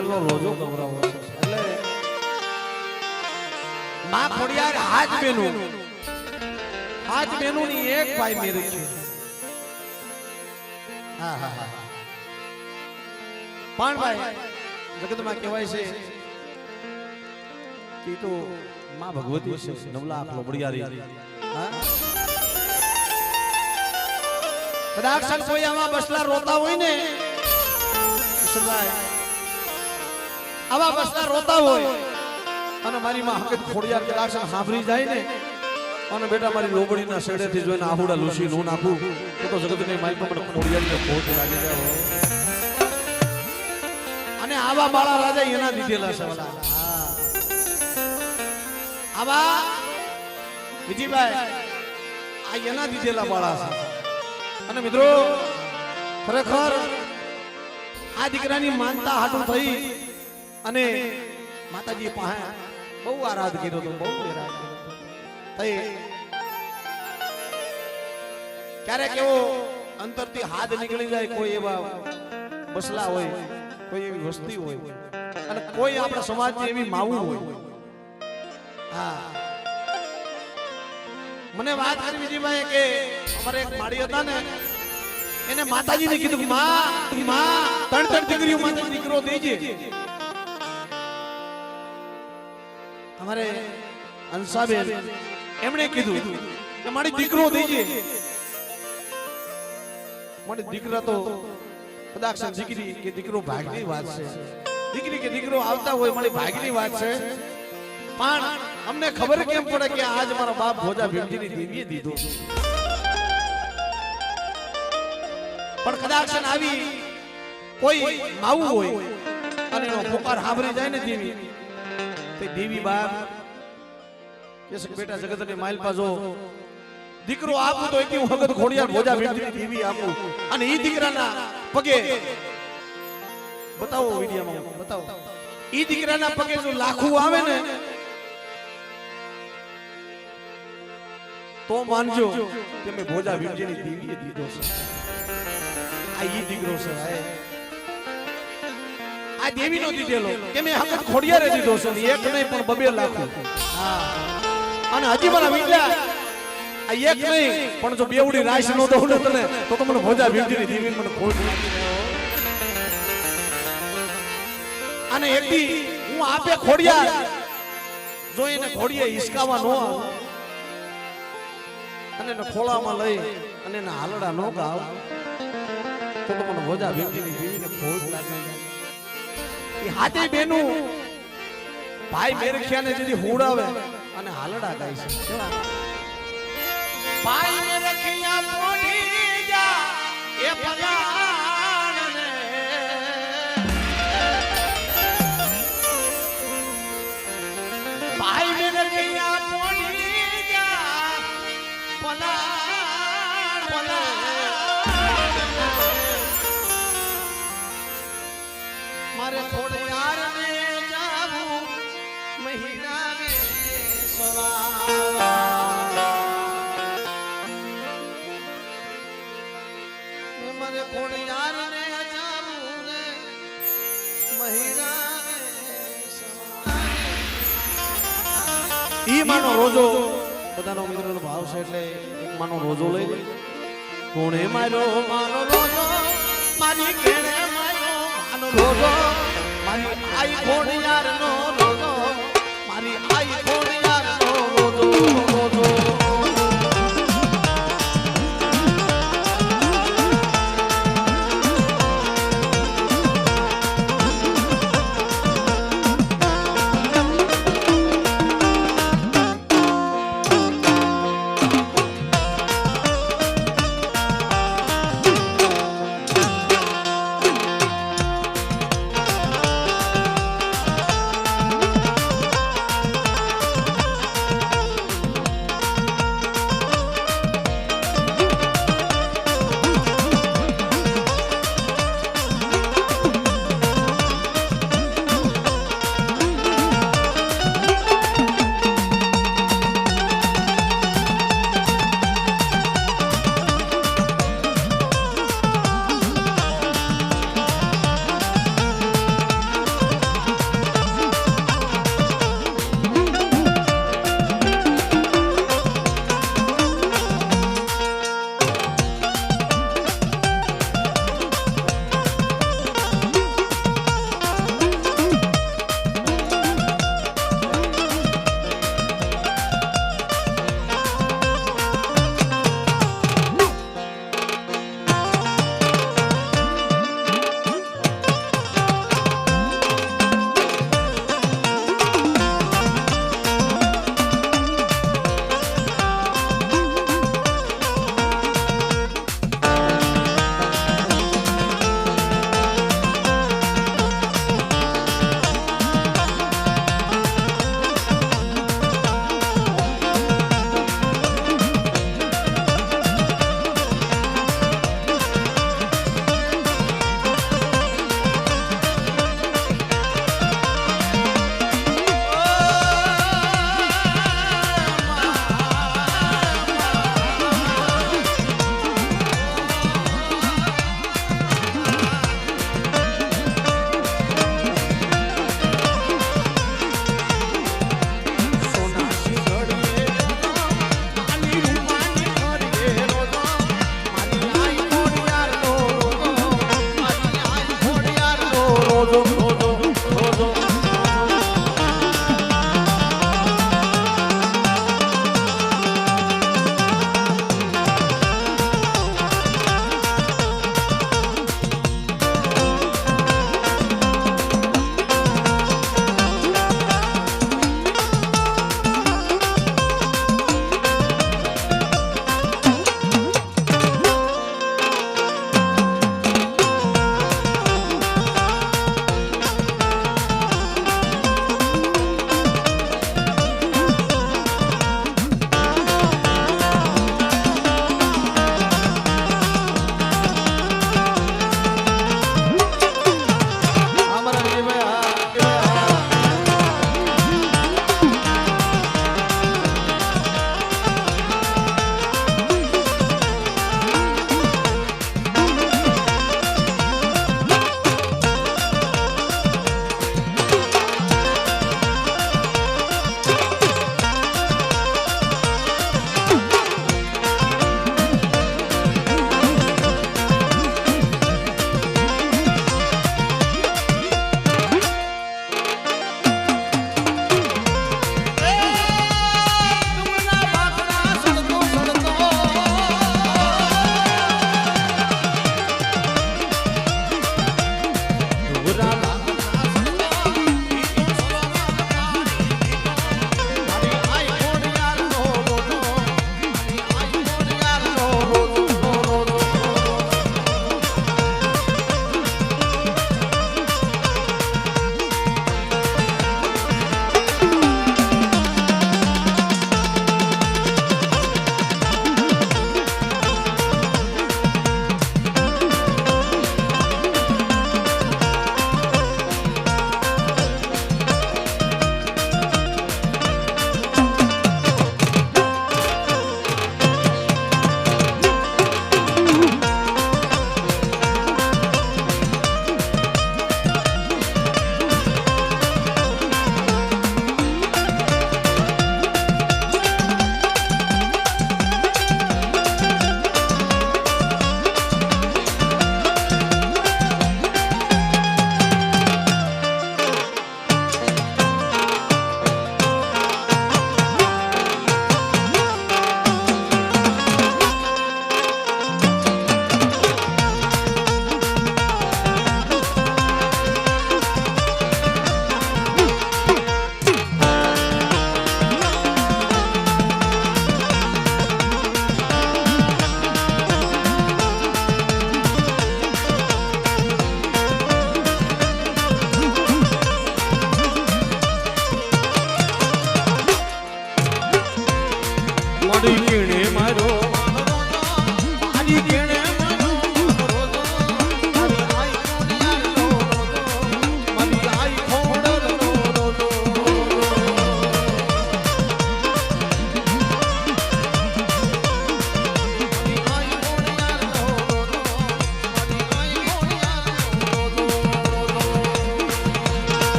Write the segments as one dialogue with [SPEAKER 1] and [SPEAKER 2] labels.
[SPEAKER 1] ખોડિયારનો રોજો ગૌરવ છે એટલે માં ખોડિયાર હાજ બેનું ની એક ભાઈ મેરી છે હા હા હા પણ ભાઈ જગતમાં કહેવાય છે કે તો માં ભગવતી છે 9 લાખ લોબડિયારી હા કદાચ કોઈ આમાં બસલા રોતા હોય ને આવા બસલા રોતા હોય અને મારી માં હકત ખોડિયાર કદાચ સાંભળી જાય ને અને બેટા મારી લોબડીના શેડેથી જોઈને આહુડા લૂસી નો નાખું તો જગતની માલમાં મને ખોડિયારને ખોટ લાગી જાય અને આવા બાળા રાજા એના દીધેલા છે આવા વિજયભાઈ આ એના દીધેલા બાળા છે અને મિત્રો ખરેખર આ દીકરાની માનતા હાટું થઈ અને માતાજી પાસે બહુ આરાધ કર્યો તો બહુ આરાધ થઈ ક્યારેક એવો અંતરથી હાથ નીકળી જાય કોઈ એવા બસલા હોય કોઈ એવી વસ્તી હોય અને કોઈ આપણા સમાજની એવી માવું હોય હા મને વાત કરી વિજયભાઈ કે અમારે એક માળી હતા ને એને માતાજીને કીધું માં ત્રણ દીકરીઓ માટે દીકરો દેજે અમારે અંશાબેન એમણે કીધું કે મારી દીકરો દેજે મારી દીકરા તો કદાચ દીકરી કે દીકરો ભાગની વાત છે દીકરી કે દીકરો આવતા હોય મારી ભાગની વાત છે પણ અમને ખબર કેમ પડે કે આજ મારા બાપ ભોજા ભીમજીની દેવીએ દીધો પણ કદાચ આવી કોઈ માવું હોય અને એનો પુકાર સાંભળી જાય ને દેવી તે દેવી બાપ કે બેટા જગતની માઇલ પાજો દીકરો આપું તો એક વખત ખોડિયાર ભોજા ભીમજીની દેવી આપું અને ઈ દીકરાના પગે બતાવો વિડિયામાં બતાવો ઈ દીકરાના પગે જો લાખું આવે ને તો માનજો કે મેં ભોજા ભીમજીની દેવીએ દીધો છે આ ઈ દીકરો છે આ દેવીનો દીધેલો કે મેં હકત ખોડિયારે દીધો છે એક નહીં પણ 2 લાખ હા અને હજી મારા વીટલા આ એક નહીં પણ જો બેવડી રાશ નો દઉં ને તને તો મને ભોજા ભીમજીની દેવી મને ખોટ અને એકદી હું આપે ખોડિયાર જો એને ખોડિયે હિસકાવા નો આવે અને એને ખોળામાં લઈ અને એના હાલડા નો ગાવ તો મને ભોજા ભીમજીની દેવીને ખોટ લાગે એ હાથે બેનું ભાઈ મેરખિયાને જેથી હુડાવે અને હાલડા ગાય છે કેવા ભાઈ મેરખિયા પોઢી જા એ પલાણને ભાઈ મેરખિયા પોઢી જા પલાણ મારે ખોડિયારને જાવું મહિનાને સવાર મારે ખોડિયારને જાવું ને મહિનાને સવાર ઈ માનો રોજો બધાનો મિત્રનો ભાવ છે એટલે એક માનો રોજો લઈ લે કોણે મારો માનો રોજો મારી કેણે રોજો મારી આઈ ખોડિયારનો રોજો મારી આઈ ખોડિયારનો રોજો રોજો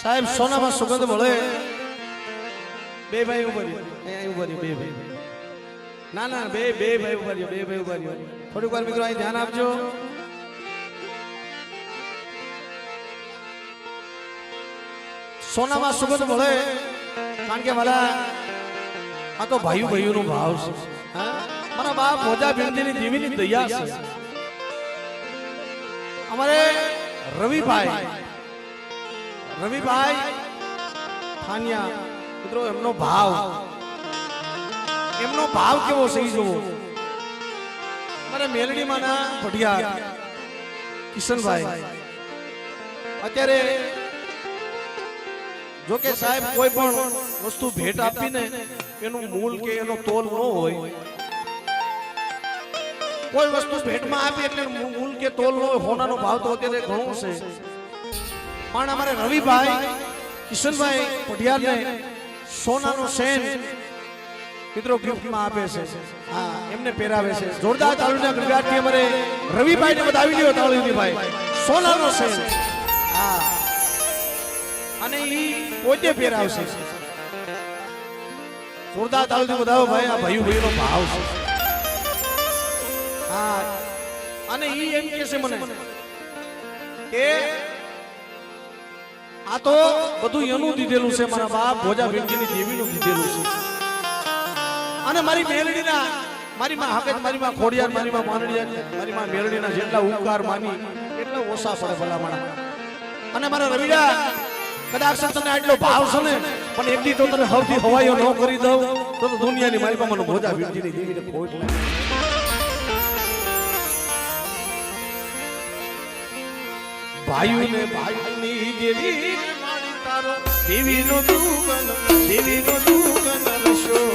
[SPEAKER 1] સાહેબ સોનામાં સુગંધ મળે બે ભાઈ ઉભા રહ્યો અહીંયા ઉભા રહ્યો બે ભાઈ ના ના બે ભાઈ ઉભા રહ્યો બે ભાઈ ઉભા રહ્યો થોડીક વાર મિત્રો અહીં ધ્યાન આપજો સોનામાં સુગંધ મળે કારણ કે મારા આ તો ભાઈઓનો ભાવ છે મારા બાપ મોજા બિંદીની દેવીની દયા છે અમારે રવિભાઈ થાનિયા મિત્રો એમનો ભાવ કેવો છે જોવો મારે મેલડીમાંના પઢિયા કિશનભાઈ અત્યારે જો કે સાહેબ કોઈ પણ વસ્તુ ભેટ આપીને એનું મૂળ કે એનો તોલ ન હોય કોઈ વસ્તુ ભેટમાં આપી એટલે મૂળ કે તોલ ન હોય હોનાનો ભાવ તો અત્યારે ઘણો છે પણ અમારે રવિભાઈ કિશનભાઈ પઢિયારને સોનાનો સેન મિત્રો ગિફ્ટમાં આપે છે હા એમને પહેરાવે છે જોરદાર તાળીના ગણગાટથી અમારે રવિભાઈને બતાવી લ્યો તાળીની ભાઈ સોનાનો સેન હા અને ઈ પોતે પહેરાવશે જોરદાર તાળીથી બતાવો ભાઈ આ ભાઈનો ભાવ છે હા અને ઈ એમ કહે છે મને કે આ તો બધું એનું દીધેલું છે મારા બાપ ભોજા ભેટજીની દેવીનું દીધેલું છે અને મારી મેલડીના મારી માં હાકત મારી માં ખોડિયાર મારી માં માનડિયા મારી માં મેલડીના જેટલા ઉપકાર માની એટલા ઓછા પડે ભલા માણા અને મારા રવિડા કદાચ તને આટલો ભાવ છે ને પણ એકદી તો તને હવથી હવાયો ન કરી દઉં તો દુનિયાની મારી પાસે મને ભોજા ભેટજીની દેવીને ખોટ લાગે ભાઈઓને ભાઈની દેવી મારી તારો દેવીનો દુગન રશો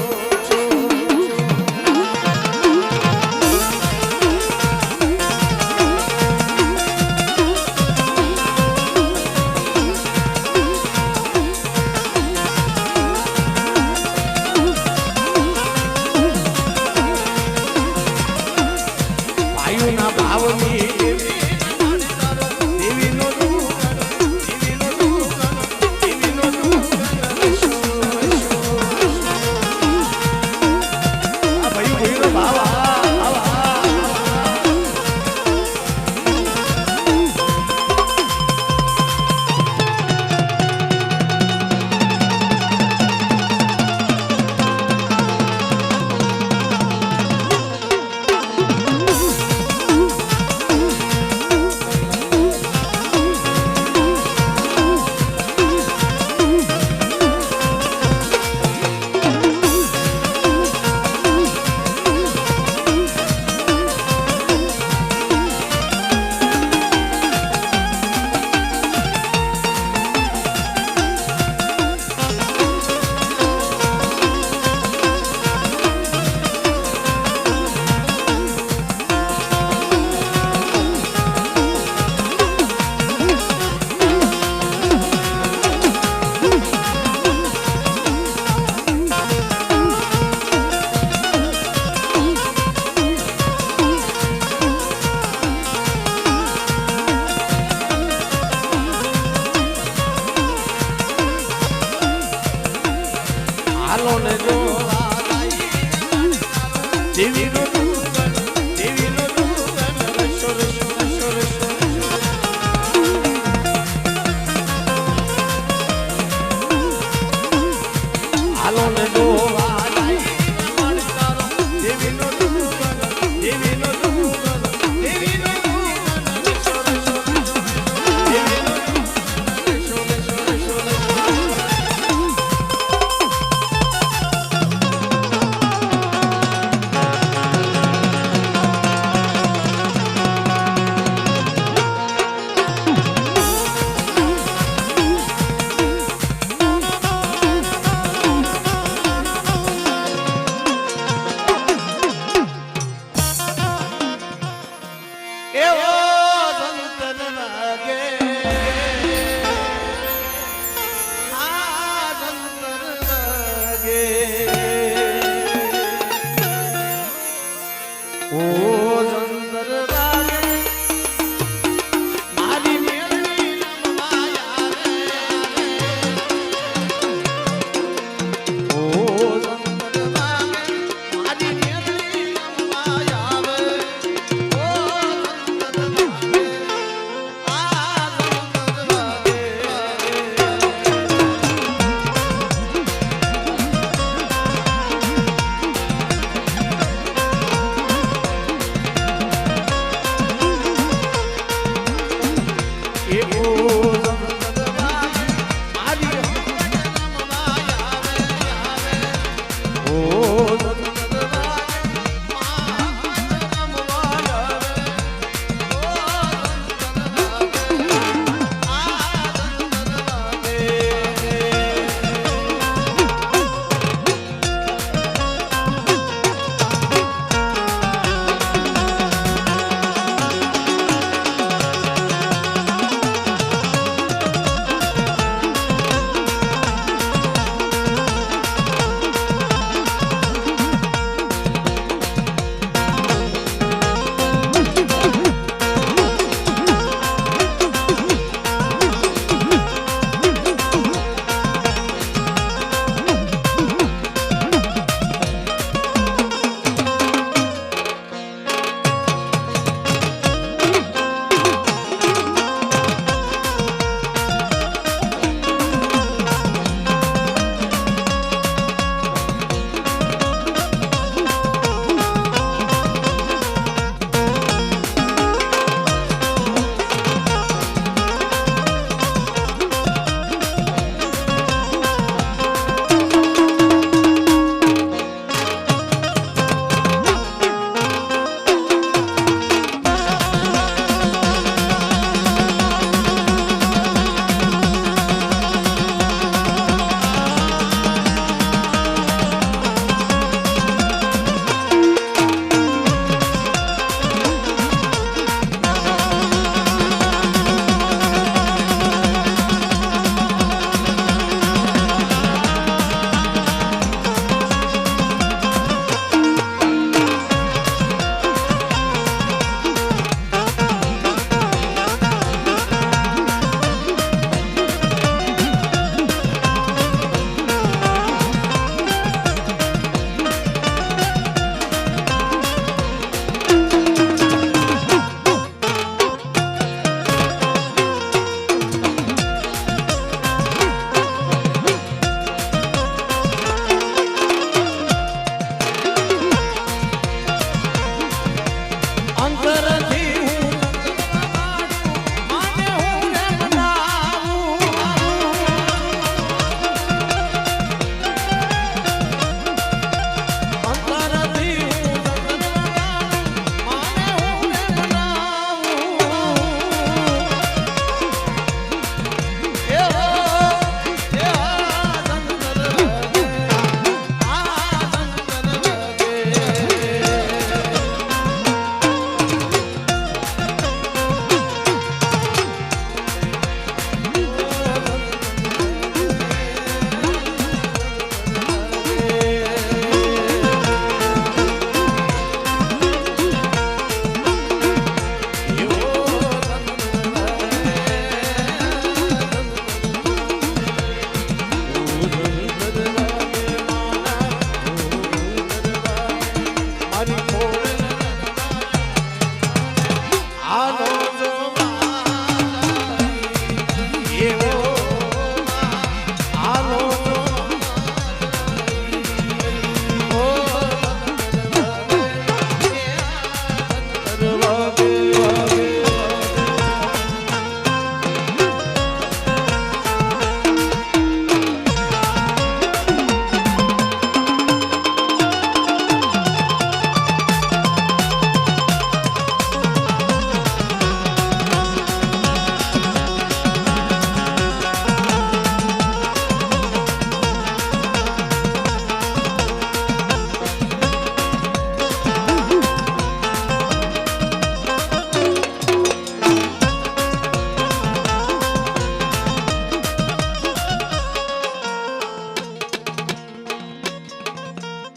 [SPEAKER 1] એવો સંતન લાગે આ સંતન લાગે ઓ સંતર